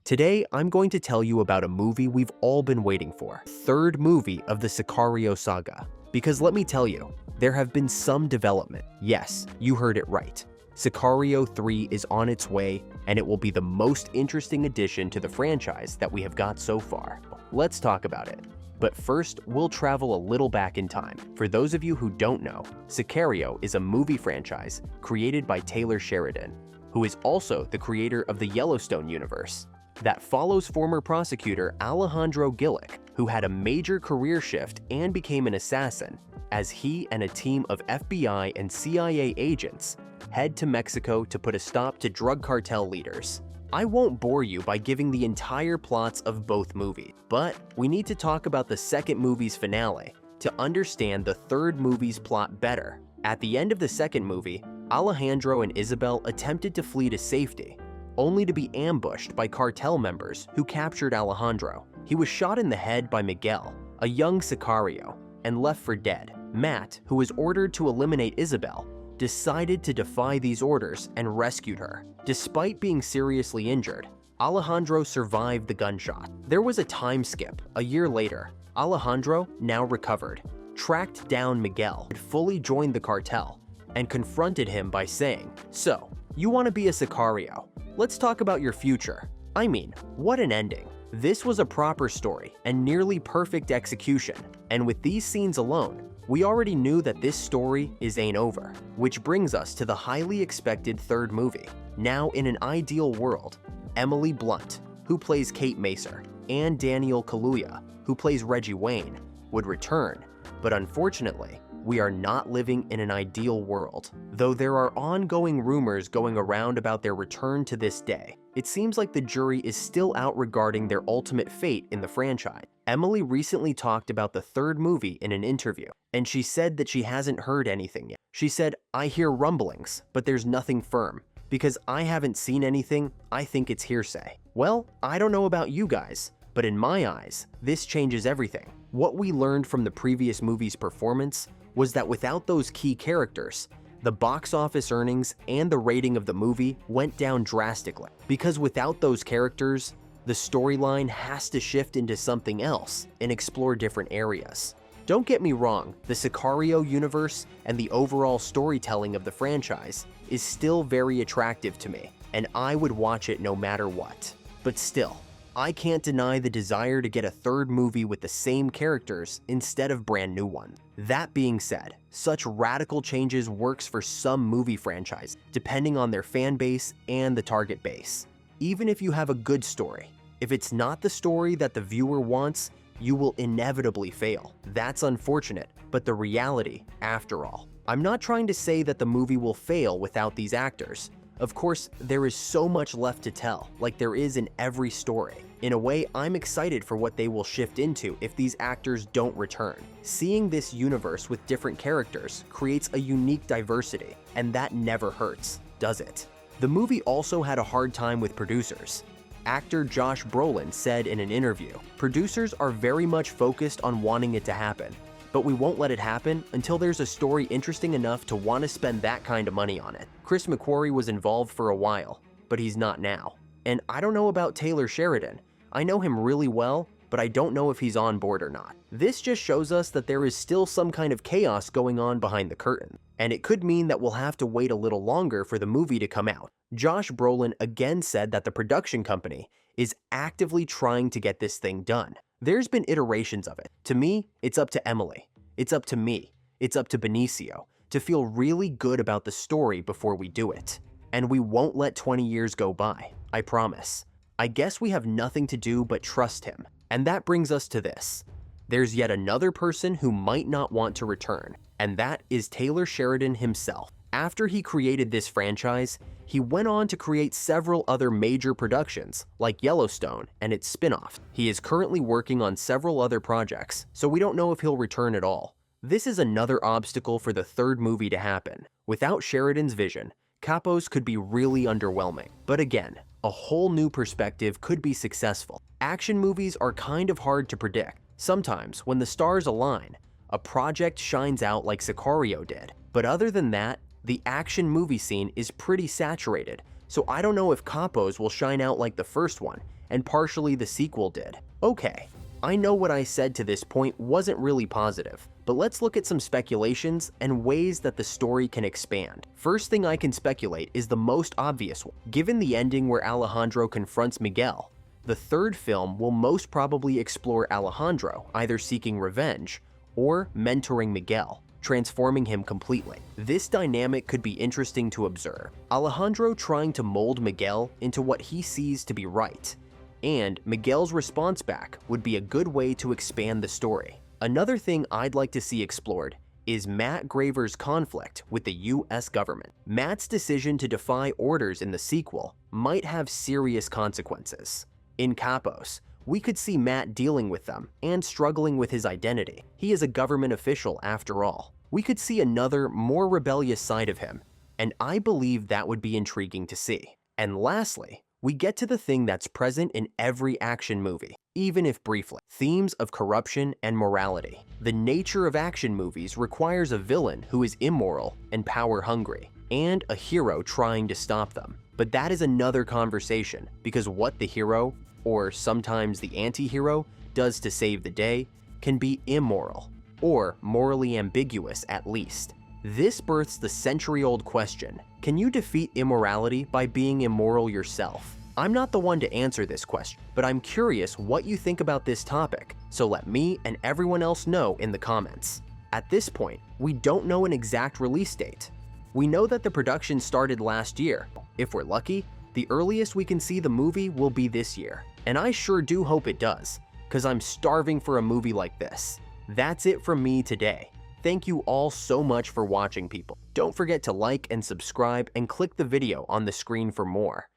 Today, I'm going to tell you about a movie we've all been waiting for, third movie of the Sicario saga. Because let me tell you, there have been some development. Yes, you heard it right. Sicario 3 is on its way, and it will be the most interesting addition to the franchise that we have got so far. Let's talk about it. But first, we'll travel a little back in time. For those of you who don't know, Sicario is a movie franchise created by Taylor Sheridan, who is also the creator of the Yellowstone universe, that follows former prosecutor Alejandro Gillick, who had a major career shift and became an assassin, as he and a team of FBI and CIA agents head to Mexico to put a stop to drug cartel leaders. I won't bore you by giving the entire plots of both movies, but we need to talk about the second movie's finale to understand the third movie's plot better. At the end of the second movie, Alejandro and Isabel attempted to flee to safety, only to be ambushed by cartel members who captured Alejandro. He was shot in the head by Miguel, a young Sicario, and left for dead. Matt, who was ordered to eliminate Isabel, decided to defy these orders and rescued her. Despite being seriously injured, Alejandro survived the gunshot. There was a time skip. A year later, Alejandro, now recovered, tracked down Miguel, had fully joined the cartel, and confronted him by saying, "So, you want to be a Sicario? Let's talk about your future." I mean, what an ending. This was a proper story and nearly perfect execution, and with these scenes alone, we already knew that this story ain't over. Which brings us to the highly expected third movie. Now, in an ideal world, Emily Blunt, who plays Kate Macer, and Daniel Kaluuya, who plays Reggie Wayne, would return, but unfortunately, we are not living in an ideal world. Though there are ongoing rumors going around about their return to this day, it seems like the jury is still out regarding their ultimate fate in the franchise. Emily recently talked about the third movie in an interview, and she said that she hasn't heard anything yet. She said, "I hear rumblings, but there's nothing firm. Because I haven't seen anything, I think it's hearsay." Well, I don't know about you guys, but in my eyes, this changes everything. What we learned from the previous movie's performance was that without those key characters, the box office earnings and the rating of the movie went down drastically. Because without those characters, the storyline has to shift into something else and explore different areas. Don't get me wrong, the Sicario universe and the overall storytelling of the franchise is still very attractive to me, and I would watch it no matter what. But still, I can't deny the desire to get a third movie with the same characters instead of brand new ones. That being said, such radical changes works for some movie franchises, depending on their fan base and the target base. Even if you have a good story, if it's not the story that the viewer wants, you will inevitably fail. That's unfortunate, but the reality, after all. I'm not trying to say that the movie will fail without these actors. Of course, there is so much left to tell, like there is in every story. In a way, I'm excited for what they will shift into if these actors don't return. Seeing this universe with different characters creates a unique diversity, and that never hurts, does it? The movie also had a hard time with producers. Actor Josh Brolin said in an interview, "Producers are very much focused on wanting it to happen, but we won't let it happen until there's a story interesting enough to want to spend that kind of money on it." Chris McQuarrie was involved for a while, but he's not now. And I don't know about Taylor Sheridan. I know him really well, but I don't know if he's on board or not. This just shows us that there is still some kind of chaos going on behind the curtain, and it could mean that we'll have to wait a little longer for the movie to come out. Josh Brolin again said that the production company is actively trying to get this thing done. There's been iterations of it. To me, it's up to Emily. It's up to me. It's up to Benicio to feel really good about the story before we do it. And we won't let 20 years go by, I promise. I guess we have nothing to do but trust him. And that brings us to this. There's yet another person who might not want to return, and that is Taylor Sheridan himself. After he created this franchise, he went on to create several other major productions, like Yellowstone and its spin-off. He is currently working on several other projects, so we don't know if he'll return at all. This is another obstacle for the third movie to happen. Without Sheridan's vision, Capos could be really underwhelming. But again, a whole new perspective could be successful. Action movies are kind of hard to predict. Sometimes, when the stars align, a project shines out like Sicario did. But other than that, the action movie scene is pretty saturated, so I don't know if Capos will shine out like the first one, and partially the sequel did. Okay, I know what I said to this point wasn't really positive, but let's look at some speculations and ways that the story can expand. First thing I can speculate is the most obvious one. Given the ending where Alejandro confronts Miguel, the third film will most probably explore Alejandro either seeking revenge or mentoring Miguel, transforming him completely. This dynamic could be interesting to observe. Alejandro trying to mold Miguel into what he sees to be right, and Miguel's response back would be a good way to expand the story. Another thing I'd like to see explored is Matt Graver's conflict with the US government. Matt's decision to defy orders in the sequel might have serious consequences. In Capos, we could see Matt dealing with them and struggling with his identity. He is a government official after all. We could see another, more rebellious side of him, and I believe that would be intriguing to see. And lastly, we get to the thing that's present in every action movie, even if briefly. Themes of corruption and morality. The nature of action movies requires a villain who is immoral and power-hungry, and a hero trying to stop them. But that is another conversation, because what the hero, or sometimes the anti-hero, does to save the day can be immoral, or morally ambiguous at least. This births the century-old question, can you defeat immorality by being immoral yourself? I'm not the one to answer this question, but I'm curious what you think about this topic, so let me and everyone else know in the comments. At this point, we don't know an exact release date. We know that the production started last year. If we're lucky, the earliest we can see the movie will be this year. And I sure do hope it does, because I'm starving for a movie like this. That's it from me today. Thank you all so much for watching, people. Don't forget to like and subscribe and click the video on the screen for more.